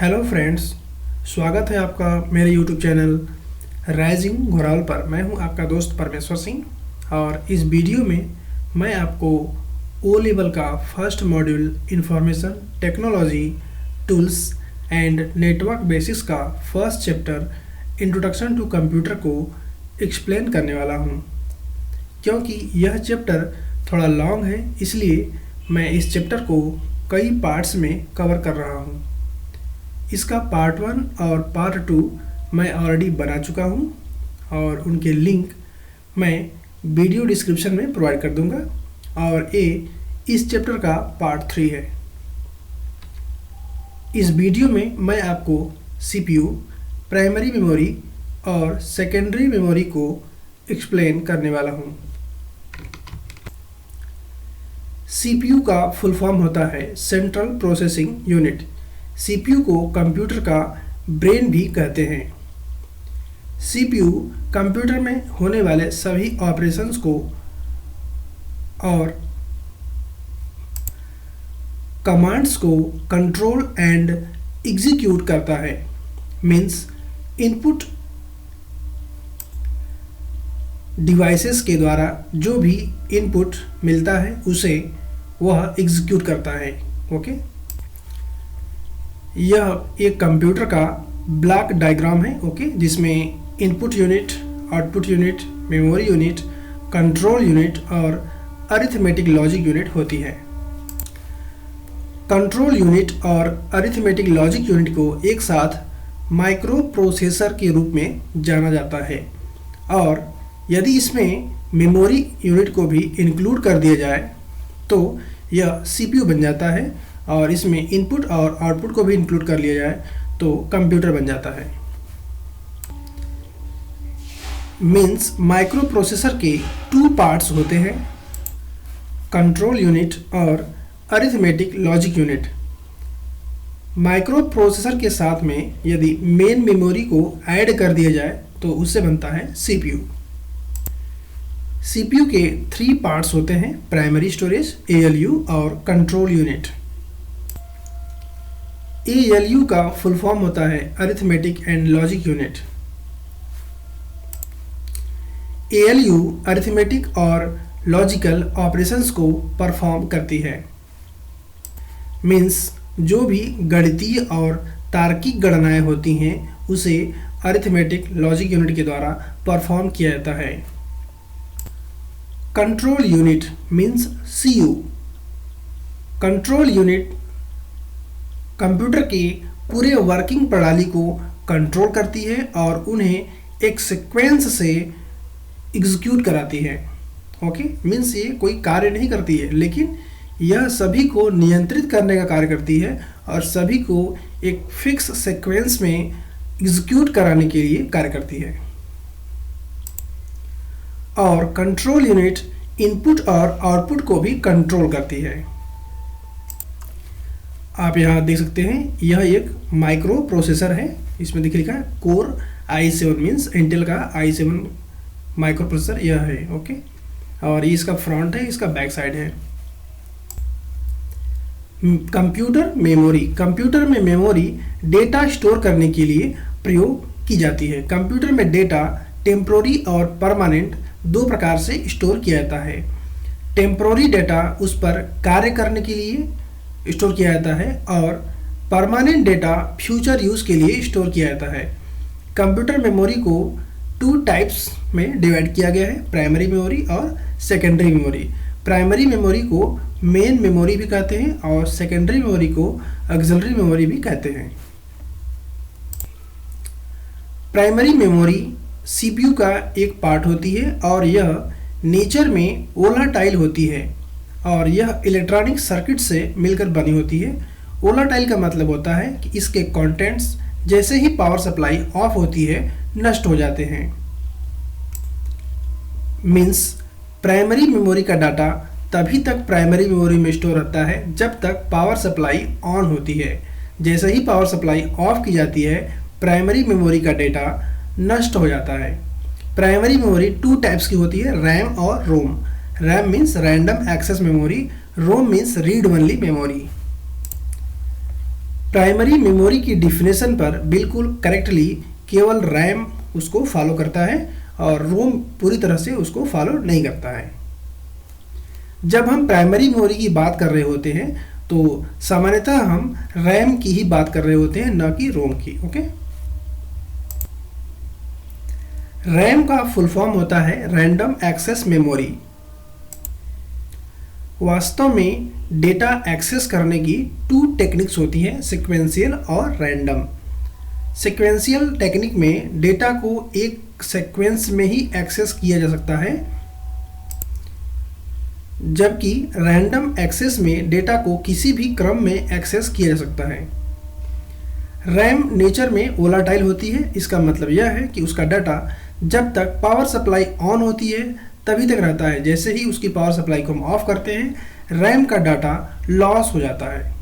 Hello friends, स्वागत है आपका मेरे यूट्यूब चैनल राइजिंग घोराल पर। मैं हूं आपका दोस्त परमेश्वर सिंह और इस वीडियो में मैं आपको ओ लेवल का first module information technology tools and network basics का first chapter introduction to computer को एक्सप्लेन करने वाला हूं। क्योंकि यह चैप्टर थोड़ा लॉन्ग है, इसलिए मैं इस चैप्टर को कई पार्ट्स में कवर कर रहा हूं। इसका पार्ट 1 और पार्ट 2 मैं ऑलरेडी बना चुका हूं और उनके लिंक मैं वीडियो डिस्क्रिप्शन में प्रोवाइड कर दूंगा। और ये इस चैप्टर का पार्ट 3 है। इस वीडियो में मैं आपको सीपीयू, प्राइमरी मेमोरी और सेकेंडरी मेमोरी को एक्सप्लेन करने वाला हूं। सीपीयू का फुल फॉर्म होता है सेंट्रल प्रोसेसिंग यूनिट। सीपीयू को कंप्यूटर का ब्रेन भी कहते हैं। सीपीयू कंप्यूटर में होने वाले सभी ऑपरेशंस को और कमांड्स को कंट्रोल एंड एग्जीक्यूट करता है। मीन्स इनपुट डिवाइसेस के द्वारा जो भी इनपुट मिलता है उसे वह एग्जीक्यूट करता है। ओके, यह एक कंप्यूटर का ब्लॉक डायग्राम है। ओके, जिसमें input unit, output unit, memory unit, control unit और अरिथमेटिक लॉजिक यूनिट होती है। कंट्रोल यूनिट और अरिथमेटिक लॉजिक यूनिट को एक साथ माइक्रो प्रोसेसर के रूप में जाना जाता है। और यदि इसमें मेमोरी यूनिट को भी इंक्लूड कर दिया जाए तो यह सीपीयू बन जाता है, और इसमें इनपुट और आउटपुट को भी इंक्लूड कर लिया जाए तो कंप्यूटर बन जाता है। मीन्स माइक्रो प्रोसेसर के 2 पार्ट्स होते हैं, कंट्रोल यूनिट और arithmetic logic unit. Micro processor के साथ में यदि मेन मेमोरी को ऐड कर दिया जाए तो उससे बनता है सीपीयू। सीपीयू के 3 पार्ट्स होते हैं, प्राइमरी स्टोरेज, एएलयू और कंट्रोल यूनिट। एएलयू का फुल फॉर्म होता है arithmetic and logic unit. ALU arithmetic और लॉजिकल ऑपरेशंस को परफॉर्म करती है। मीन्स जो भी गणितीय और तार्किक गणनाएं होती हैं उसे अरिथमेटिक लॉजिक यूनिट के द्वारा परफॉर्म किया जाता है। Control unit means CU. Control unit computer के पूरे वर्किंग प्रणाली को कंट्रोल करती है और उन्हें एक सीक्वेंस से एग्जीक्यूट कराती है। ओके, मीन्स ये कोई कार्य नहीं करती है, लेकिन यह सभी को नियंत्रित करने का कार्य करती है और सभी को एक फिक्स सीक्वेंस में एग्जीक्यूट कराने के लिए कार्य करती है। और कंट्रोल यूनिट इनपुट और आउटपुट को भी कंट्रोल करती है। आप यहाँ देख सकते हैं, यह एक माइक्रो प्रोसेसर है। इसमें देखिए लिखा है कोर i7, मीन्स इंटेल का i7 माइक्रो प्रोसेसर यह है। ओके, और ये इसका फ्रंट है, इसका बैक साइड है। Computer memory. कंप्यूटर में मेमोरी डेटा स्टोर करने के लिए प्रयोग की जाती है। कंप्यूटर में डेटा टेम्पोररी और परमानेंट 2 प्रकार से स्टोर किया जाता है। टेम्पोररी डेटा उस पर कार्य करने के लिए स्टोर किया जाता है और परमानेंट डेटा फ्यूचर यूज़ के लिए स्टोर किया जाता है। कंप्यूटर मेमोरी को 2 टाइप्स में डिवाइड किया गया है, प्राइमरी मेमोरी और सेकेंडरी मेमोरी। प्राइमरी मेमोरी को मेन मेमोरी भी कहते हैं और सेकेंडरी मेमोरी को ऑक्सिलरी मेमोरी भी कहते हैं। प्राइमरी मेमोरी सीपीयू का एक पार्ट होती है और यह नेचर में वोलाटाइल होती है और यह इलेक्ट्रॉनिक सर्किट से मिलकर बनी होती है। वोलाटाइल का मतलब होता है कि इसके कंटेंट्स जैसे ही पावर सप्लाई ऑफ होती है नष्ट हो जाते हैं। मीन्स प्राइमरी मेमोरी का डाटा तभी तक प्राइमरी मेमोरी में स्टोर रहता है जब तक पावर सप्लाई ऑन होती है। जैसे ही पावर सप्लाई ऑफ की जाती है प्राइमरी मेमोरी का डेटा नष्ट हो जाता है। प्राइमरी मेमोरी 2 टाइप्स की होती है, रैम और ROM. RAM means random access memory, ROM means read only memory. Primary memory की डिफिनेशन पर बिल्कुल करेक्टली केवल रैम उसको फॉलो करता है और रोम पूरी तरह से उसको फॉलो नहीं करता है। जब हम प्राइमरी मेमोरी की बात कर रहे होते हैं तो सामान्यतः हम रैम की ही बात कर रहे होते हैं, न कि रोम की। ओके, रैम का फुल फॉर्म होता है रैंडम एक्सेस मेमोरी। वास्तव में डेटा एक्सेस करने की 2 टेक्निक्स होती हैं, सीक्वेंशियल और रैंडम। सीक्वेंशियल टेक्निक में डेटा को एक सीक्वेंस में ही एक्सेस किया जा सकता है, जबकि रैंडम एक्सेस में डेटा को किसी भी क्रम में एक्सेस किया जा सकता है। रैम नेचर में वोलाटाइल होती है। इसका मतलब यह है कि उसका डाटा जब तक पावर सप्लाई ऑन होती है तभी तक रहता है। जैसे ही उसकी पावर सप्लाई को हम ऑफ करते हैं रैम का डाटा लॉस हो जाता है।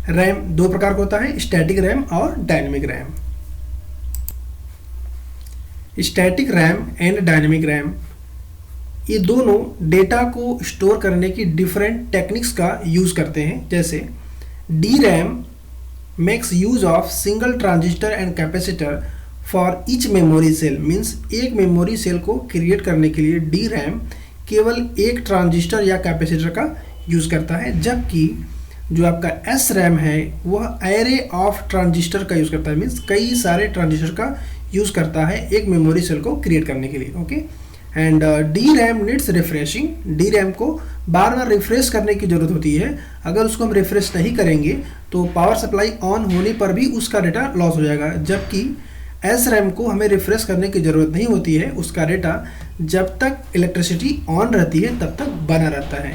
रैम 2 प्रकार का होता है, स्टैटिक रैम और dynamic RAM. Static RAM and dynamic RAM ये दोनों डेटा को स्टोर करने की डिफरेंट टेक्निक्स का यूज़ करते हैं। जैसे D RAM makes use of single transistor and capacitor for each memory cell. Means एक मेमोरी सेल को क्रिएट करने के लिए डी रैम केवल एक ट्रांजिस्टर या कैपेसिटर का यूज़ करता है, जबकि जो आपका एस रैम है वह एरे ऑफ ट्रांजिस्टर का यूज़ करता है। मीन्स कई सारे ट्रांजिस्टर का यूज़ करता है एक मेमोरी सेल को क्रिएट करने के लिए। Okay, and D RAM needs refreshing. D RAM को बार बार रिफ्रेश करने की ज़रूरत होती है। अगर उसको हम रिफ्रेश नहीं करेंगे तो पावर सप्लाई ऑन होने पर भी उसका डेटा लॉस हो जाएगा, जबकि एस रैम को हमें रिफ्रेश करने की ज़रूरत नहीं होती है। उसका डेटा जब तक इलेक्ट्रिसिटी ऑन रहती है तब तक बना रहता है।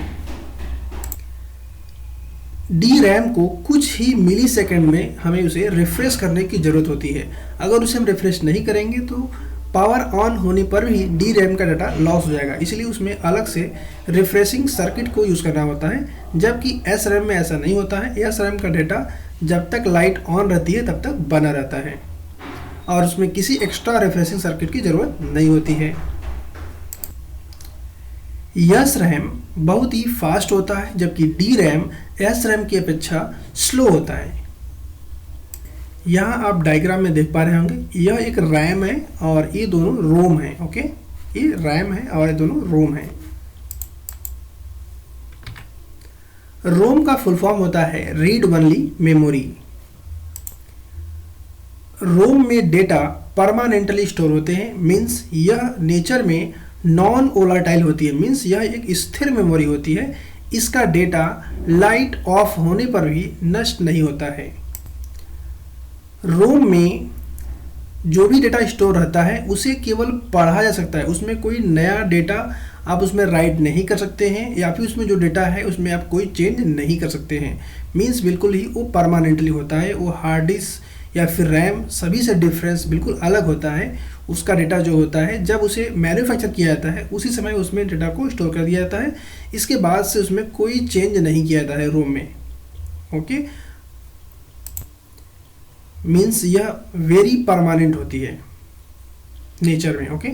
डी रैम को कुछ ही मिली सेकेंड में हमें उसे रिफ्रेश करने की ज़रूरत होती है। अगर उसे हम रिफ्रेश नहीं करेंगे तो पावर ऑन होने पर भी डी रैम का डाटा लॉस हो जाएगा। इसलिए उसमें अलग से रिफ्रेशिंग सर्किट को यूज़ करना होता है, जबकि एस रैम में ऐसा नहीं होता है। एस रैम का डाटा जब तक लाइट ऑन रहती है तब तक बना रहता है और उसमें किसी एक्स्ट्रा रिफ्रेशिंग सर्किट की ज़रूरत नहीं होती है। एस रैम बहुत ही फास्ट होता है, जबकि डी रैम एस रैम की अपेक्षा स्लो होता है। यहाँ आप डायग्राम में देख पा रहे होंगे, यह एक रैम है और ये दोनों रोम है। ओके, ये रैम है और ये दोनों रोम है। रोम का फुल फॉर्म होता है रीड ओनली मेमोरी। रोम में डेटा परमानेंटली स्टोर होते हैं। मीन्स यह नेचर में नॉन वोलाटाइल होती है। मीन्स यह एक स्थिर मेमोरी होती है। इसका डेटा लाइट ऑफ होने पर भी नष्ट नहीं होता है। रोम में जो भी डेटा स्टोर रहता है उसे केवल पढ़ा जा सकता है। उसमें कोई नया डेटा आप उसमें राइट नहीं कर सकते हैं, या फिर उसमें जो डेटा है उसमें आप कोई चेंज नहीं कर सकते हैं। मीन्स बिल्कुल ही वो परमानेंटली होता है। वो हार्ड डिस्क या फिर रैम सभी से डिफरेंस बिल्कुल अलग होता है। उसका डेटा जो होता है जब उसे मैन्युफैक्चर किया जाता है उसी समय उसमें डेटा को स्टोर कर दिया जाता है। इसके बाद से उसमें कोई चेंज नहीं किया जाता है रोम में। ओके, मीन्स यह वेरी परमानेंट होती है नेचर में। ओके,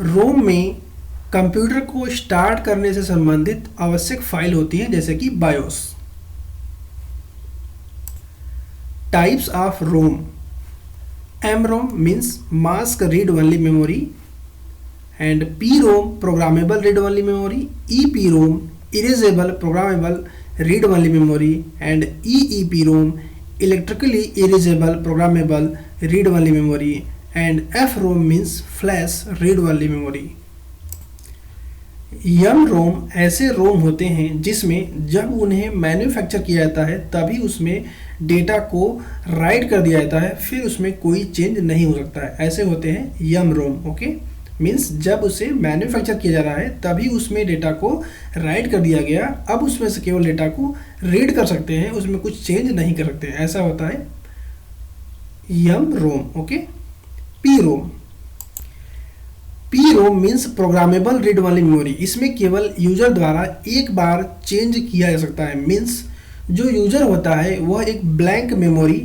रोम में कंप्यूटर को स्टार्ट करने से संबंधित आवश्यक फाइल होती हैं, जैसे कि BIOS. Types of ROM: MROM means mask read only memory, and PROM programmable read only memory, EPROM erasable programmable read only memory, and EEPROM electrically erasable programmable read only memory, and FROM means flash read only memory. MROM ऐसे रोम होते हैं जिसमें जब उन्हें manufacture किया जाता है तभी उसमें डेटा को राइट कर दिया जाता है, फिर उसमें कोई चेंज नहीं हो सकता है। ऐसे होते हैं MROM। ओके, मीन्स जब उसे मैन्युफैक्चर किया जा रहा है तभी उसमें डेटा को राइट कर दिया गया, अब उसमें से केवल डेटा को रीड कर सकते हैं, उसमें कुछ चेंज नहीं कर सकते हैं। ऐसा होता है MROM। Okay, PROM means programmable read only memory. इसमें केवल यूजर द्वारा एक बार चेंज किया जा सकता है। मीन्स जो यूजर होता है वह एक ब्लैंक मेमोरी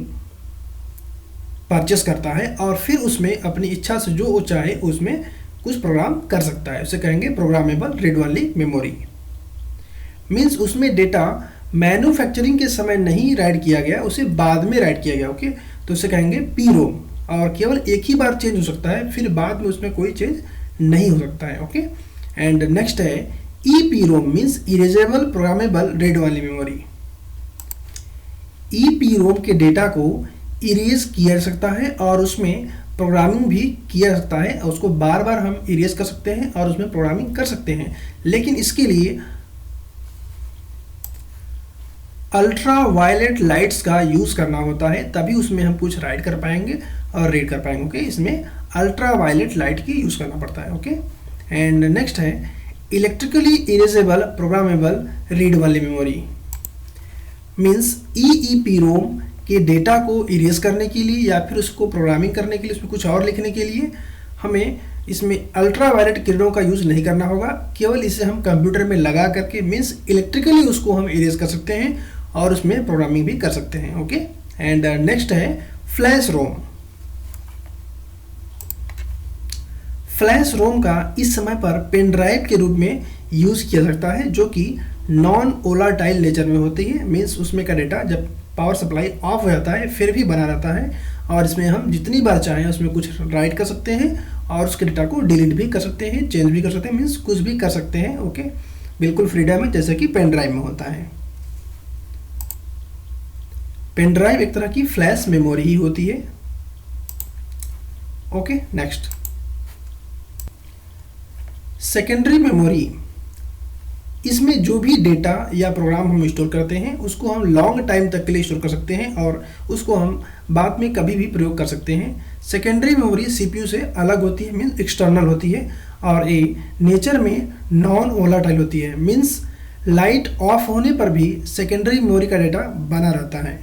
परचेस करता है और फिर उसमें अपनी इच्छा से जो वो चाहे उसमें कुछ प्रोग्राम कर सकता है। उसे कहेंगे programmable read only memory. Means उसमें डेटा मैन्युफैक्चरिंग के समय नहीं राइट किया गया, उसे बाद में राइट किया गया। ओके, तो उसे कहेंगे पी रोम, और केवल एक ही बार चेंज हो सकता है, फिर बाद में उसमें कोई चेंज नहीं हो सकता है। ओके, एंड नेक्स्ट है E P ROM means erasable programmable read वाली मेमोरी। ई पी रोम के डेटा को इरेज किया जा सकता है और उसमें प्रोग्रामिंग भी किया जा सकता है, और उसको बार बार हम इरेज कर सकते हैं और उसमें प्रोग्रामिंग कर सकते हैं, लेकिन इसके लिए अल्ट्रा वायलेट लाइट्स का यूज़ करना होता है, तभी उसमें हम कुछ राइट कर पाएंगे और रीड कर पाएंगे। ओके, इसमें अल्ट्रा वायलेट लाइट की यूज़ करना पड़ता है। ओके, एंड नेक्स्ट है इलेक्ट्रिकली इरेजेबल प्रोग्रामेबल रीड वाली मेमोरी मीन्स EEPROM के डेटा को इरेज करने के लिए या फिर उसको प्रोग्रामिंग करने के लिए, उसमें कुछ और लिखने के लिए हमें इसमें अल्ट्रा वायलेट किरणों का यूज़ नहीं करना होगा, केवल इसे हम कंप्यूटर में लगा करके मीन्स इलेक्ट्रिकली उसको हम इरेज कर सकते हैं और उसमें प्रोग्रामिंग भी कर सकते हैं। ओके, एंड नेक्स्ट है फ्लैश रोम। फ्लैश रोम का इस समय पर पेन ड्राइव के रूप में यूज़ किया सकता है, जो कि नॉन वोलाटाइल नेचर में होती है, मीन्स उसमें का डेटा जब पावर सप्लाई ऑफ हो जाता है फिर भी बना रहता है, और इसमें हम जितनी बार चाहें उसमें कुछ राइट कर सकते हैं और उसके डेटा को डिलीट भी कर सकते हैं, चेंज भी कर सकते हैं, मीन्स कुछ भी कर सकते हैं। ओके, बिल्कुल फ्रीडम है, जैसे कि पेन ड्राइव में होता है। पेन ड्राइव एक तरह की फ्लैश मेमोरी ही होती है। Okay, next secondary memory. इसमें जो भी डेटा या प्रोग्राम हम स्टोर करते हैं उसको हम लॉन्ग टाइम तक के लिए स्टोर कर सकते हैं और उसको हम बाद में कभी भी प्रयोग कर सकते हैं। सेकेंडरी मेमोरी CPU से अलग होती है, मीन्स एक्सटर्नल होती है, और ये नेचर में नॉन वोलाटाइल होती है, मीन्स लाइट ऑफ होने पर भी सेकेंडरी मेमोरी का डेटा बना रहता है।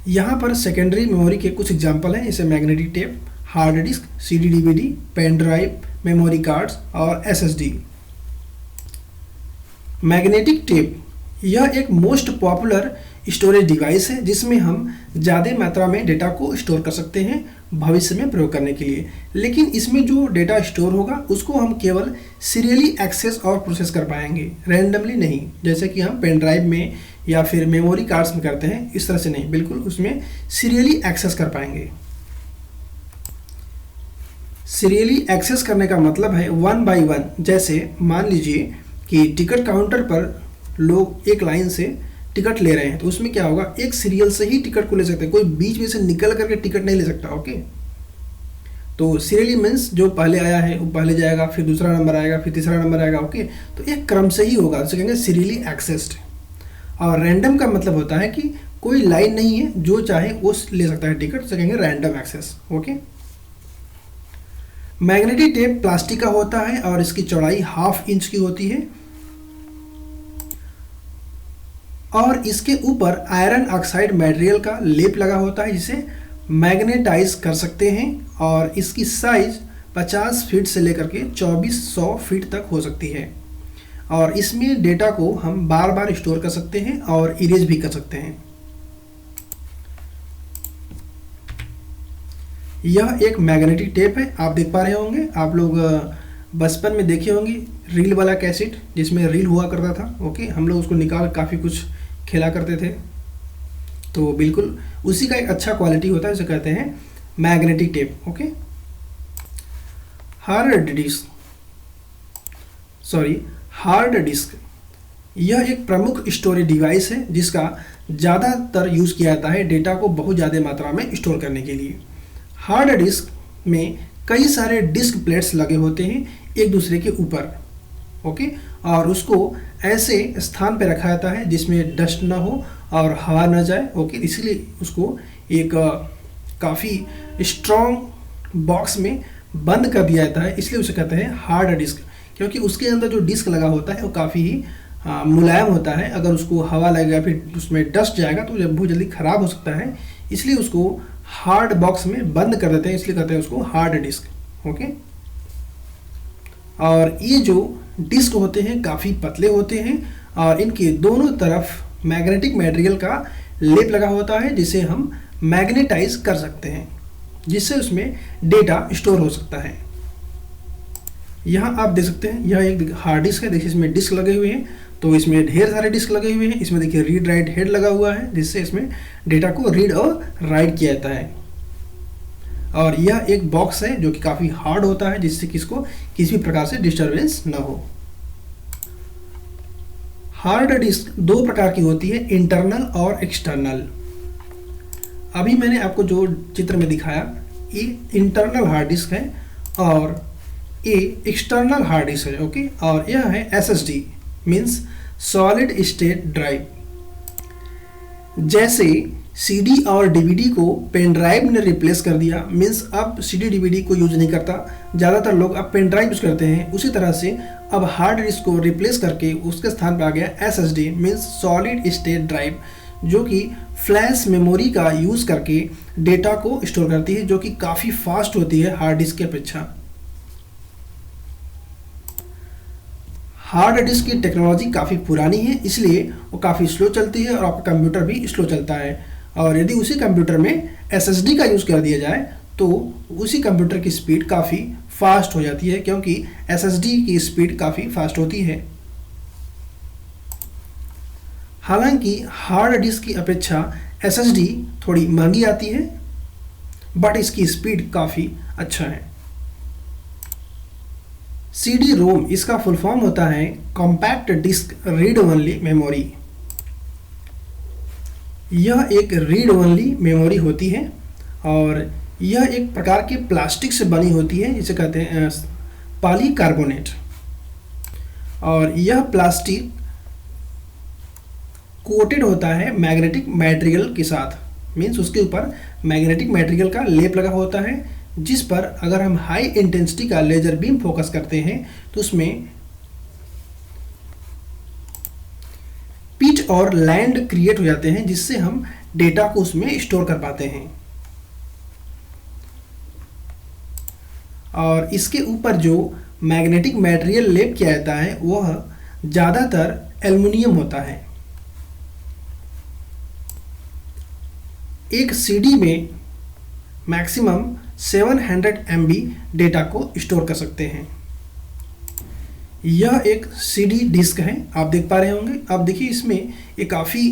यहाँ पर सेकेंडरी मेमोरी के कुछ एग्जाम्पल हैं, जैसे magnetic tape, hard disk, CD DVD, pen drive, memory cards और SSD। मैग्नेटिक टेप यह एक मोस्ट पॉपुलर स्टोरेज डिवाइस है जिसमें हम ज़्यादा मात्रा में डेटा को स्टोर कर सकते हैं भविष्य में प्रयोग करने के लिए, लेकिन इसमें जो डेटा स्टोर होगा उसको हम केवल सीरियली एक्सेस और प्रोसेस कर पाएंगे, रैंडमली नहीं, जैसे कि हम पेन ड्राइव में या फिर मेमोरी कार्ड्स में करते हैं, इस तरह से नहीं, बिल्कुल उसमें सीरियली एक्सेस कर पाएंगे। सीरियली एक्सेस करने का मतलब है 1 by 1, जैसे मान लीजिए कि टिकट काउंटर पर लोग एक लाइन से टिकट ले रहे हैं, तो उसमें क्या होगा, एक सीरियल से ही टिकट को ले सकते हैं, कोई बीच में से निकल करके टिकट नहीं ले सकता। ओके, तो सीरियली मीन्स जो पहले आया है वो पहले जाएगा, फिर दूसरा नंबर आएगा, फिर तीसरा नंबर आएगा। ओके, तो एक क्रम से ही होगा, उसे कहेंगे सीरियली एक्सेस्ड। और रैंडम का मतलब होता है कि कोई लाइन नहीं है, जो चाहे वो ले सकता है टिकट, उसे कहेंगे random access. Okay, magnetic tape plastic का होता है और इसकी चौड़ाई 1/2 इंच की होती है, और इसके ऊपर आयरन ऑक्साइड मटेरियल का लेप लगा होता है जिसे मैग्नेटाइज कर सकते हैं, और इसकी साइज 50 फीट से लेकर के 2400 फीट तक हो सकती है, और इसमें डेटा को हम बार बार स्टोर कर सकते हैं और इरेज भी कर सकते हैं। यह एक मैग्नेटिक टेप है, आप देख पा रहे होंगे, आप लोग बचपन में देखे होंगे रील वाला कैसेट जिसमें रील हुआ करता था। ओके, हम लोग उसको निकाल काफ़ी कुछ खेला करते थे, तो बिल्कुल उसी का एक अच्छा क्वालिटी होता है, उसे कहते हैं magnetic tape. Okay, hard disk यह एक प्रमुख स्टोरेज डिवाइस है जिसका ज़्यादातर यूज़ किया जाता है डेटा को बहुत ज़्यादा मात्रा में स्टोर करने के लिए। हार्ड डिस्क में कई सारे डिस्क प्लेट्स लगे होते हैं एक दूसरे के ऊपर। ओके, और उसको ऐसे स्थान पर रखा जाता है जिसमें डस्ट ना हो और हवा ना जाए। ओके, इसलिए उसको एक काफ़ी स्ट्रॉन्ग बॉक्स में बंद कर दिया जाता है, इसलिए उसे कहते हैं हार्ड डिस्क, क्योंकि उसके अंदर जो डिस्क लगा होता है वो काफ़ी ही मुलायम होता है। अगर उसको हवा लगेगा फिर उसमें डस्ट जाएगा तो बहुत जल्दी ख़राब हो सकता है, इसलिए उसको हार्ड बॉक्स में बंद कर देते हैं, इसलिए कहते हैं उसको हार्ड डिस्क। ओके, और ये जो डिस्क होते हैं काफ़ी पतले होते हैं और इनके दोनों तरफ मैग्नेटिक मटेरियल का लेप लगा होता है जिसे हम मैग्नेटाइज कर सकते हैं, जिससे उसमें डेटा स्टोर हो सकता है। यहाँ आप देख सकते हैं यह एक हार्ड डिस्क है, देखिए इसमें डिस्क लगे हुए हैं, तो इसमें ढेर सारे डिस्क लगे हुए हैं। इसमें देखिए रीड राइट हेड लगा हुआ है, जिससे इसमें डेटा को रीड और राइट किया जाता है। और यह एक बॉक्स है जो कि काफ़ी हार्ड होता है, जिससे कि इसको किसी भी प्रकार से डिस्टरबेंस ना हो। हार्ड डिस्क दो प्रकार की होती है, इंटरनल और एक्सटर्नल। अभी मैंने आपको जो चित्र में दिखाया ये इंटरनल हार्ड डिस्क है और ये एक्सटर्नल हार्ड डिस्क है। ओके, और यह है SSD means solid state drive. जैसे CD और DVD को पेन ड्राइव ने रिप्लेस कर दिया, मीन्स अब CD DVD को यूज नहीं करता, ज़्यादातर लोग अब पेन ड्राइव यूज करते हैं। उसी तरह से अब हार्ड डिस्क को रिप्लेस करके उसके स्थान पर आ गया SSD means solid state drive, जो कि फ्लैश मेमोरी का यूज़ करके डेटा को स्टोर करती है, जो कि काफ़ी फास्ट होती है हार्ड डिस्क की अपेक्षा। हार्ड डिस्क की टेक्नोलॉजी काफ़ी पुरानी है, इसलिए वो काफ़ी स्लो चलती है और आपका कंप्यूटर भी स्लो चलता है। और यदि उसी कंप्यूटर में SSD का यूज़ कर दिया जाए तो उसी कंप्यूटर की स्पीड काफ़ी फास्ट हो जाती है, क्योंकि SSD की स्पीड काफ़ी फास्ट होती है। हालांकि हार्ड डिस्क की अपेक्षा SSD थोड़ी महंगी आती है, बट इसकी स्पीड काफ़ी अच्छा है। CD रोम इसका फुल फॉर्म होता है compact disk read only memory. यह एक रीड ओनली मेमोरी होती है और यह एक प्रकार के प्लास्टिक से बनी होती है, जिसे कहते हैं पॉलीकार्बोनेट। और यह प्लास्टिक कोटेड होता है मैग्नेटिक मटेरियल के साथ, मीन्स उसके ऊपर मैग्नेटिक मटेरियल का लेप लगा होता है, जिस पर अगर हम हाई इंटेंसिटी का लेजर बीम फोकस करते हैं तो उसमें पिच और लैंड क्रिएट हो जाते हैं, जिससे हम डेटा को उसमें स्टोर कर पाते हैं। और इसके ऊपर जो मैग्नेटिक मटेरियल लेप किया जाता है वह ज़्यादातर एल्युमिनियम होता है। एक CD में मैक्सिमम 700 MB डेटा को स्टोर कर सकते हैं। यह एक CD डिस्क है, आप देख पा रहे होंगे। अब देखिए इसमें ये काफ़ी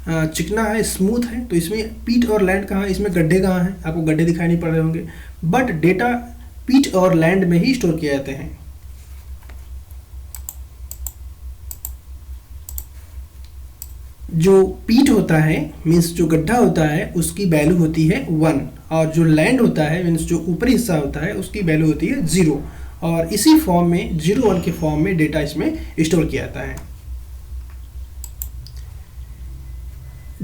चिकना है, स्मूथ है, तो इसमें पीट और लैंड कहाँ है, इसमें गड्ढे कहाँ हैं, आपको गड्ढे दिखाई नहीं पड़ रहे होंगे, बट डेटा पीट और लैंड में ही स्टोर किए जाते हैं। जो पीट होता है मीन्स जो गड्ढा होता है उसकी वैल्यू होती है 1, और जो लैंड होता है मीन्स जो ऊपरी हिस्सा होता है उसकी वैल्यू होती है 0। और इसी फॉर्म में 0 1 के फॉर्म में डेटा इसमें स्टोर किया जाता है।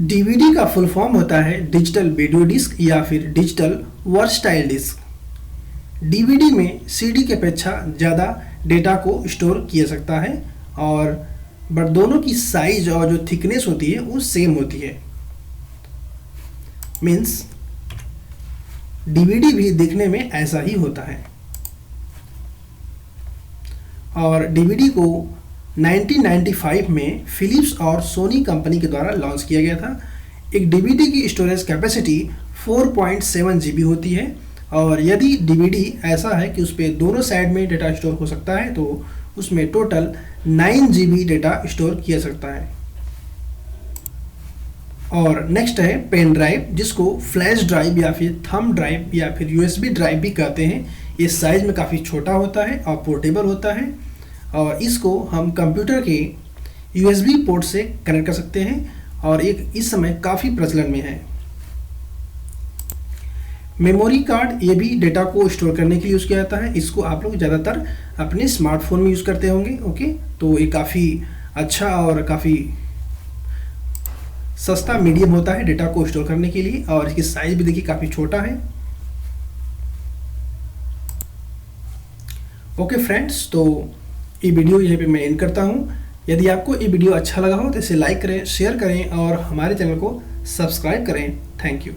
DVD का फुल फॉर्म होता है डिजिटल वीडियो डिस्क या फिर डिजिटल वर्सटाइल डिस्क। DVD में CD की अपेक्षा ज़्यादा डेटा को स्टोर किया सकता है, और बट दोनों की साइज और जो थिकनेस होती है वो सेम होती है। मीन्स DVD भी दिखने में ऐसा ही होता है। और DVD को 1995 में फिलिप्स और सोनी कंपनी के द्वारा लॉन्च किया गया था। एक DVD की स्टोरेज कैपेसिटी 4.7 GB होती है, और यदि DVD ऐसा है कि उस पर दोनों साइड में डेटा स्टोर हो सकता है तो उसमें टोटल 9 GB डेटा स्टोर किया सकता है। और नेक्स्ट है पेन ड्राइव, जिसको फ्लैश ड्राइव या फिर थंब ड्राइव या फिर USB ड्राइव भी कहते हैं। ये साइज में काफ़ी छोटा होता है और पोर्टेबल होता है, और इसको हम कंप्यूटर के USB पोर्ट से कनेक्ट कर सकते हैं, और एक इस समय काफ़ी प्रचलन में है। मेमोरी कार्ड ये भी डेटा को स्टोर करने के लिए यूज़ किया जाता है। इसको आप लोग ज़्यादातर अपने स्मार्टफोन में यूज़ करते होंगे। ओके, तो ये काफ़ी अच्छा और काफ़ी सस्ता मीडियम होता है डेटा को स्टोर करने के लिए, और इसकी साइज भी देखिए काफ़ी छोटा है। ओके फ्रेंड्स, तो ये वीडियो यहीं पे मैं एंड करता हूँ। यदि आपको ये वीडियो अच्छा लगा हो तो इसे लाइक करें, शेयर करें और हमारे चैनल को सब्सक्राइब करें। Thank you.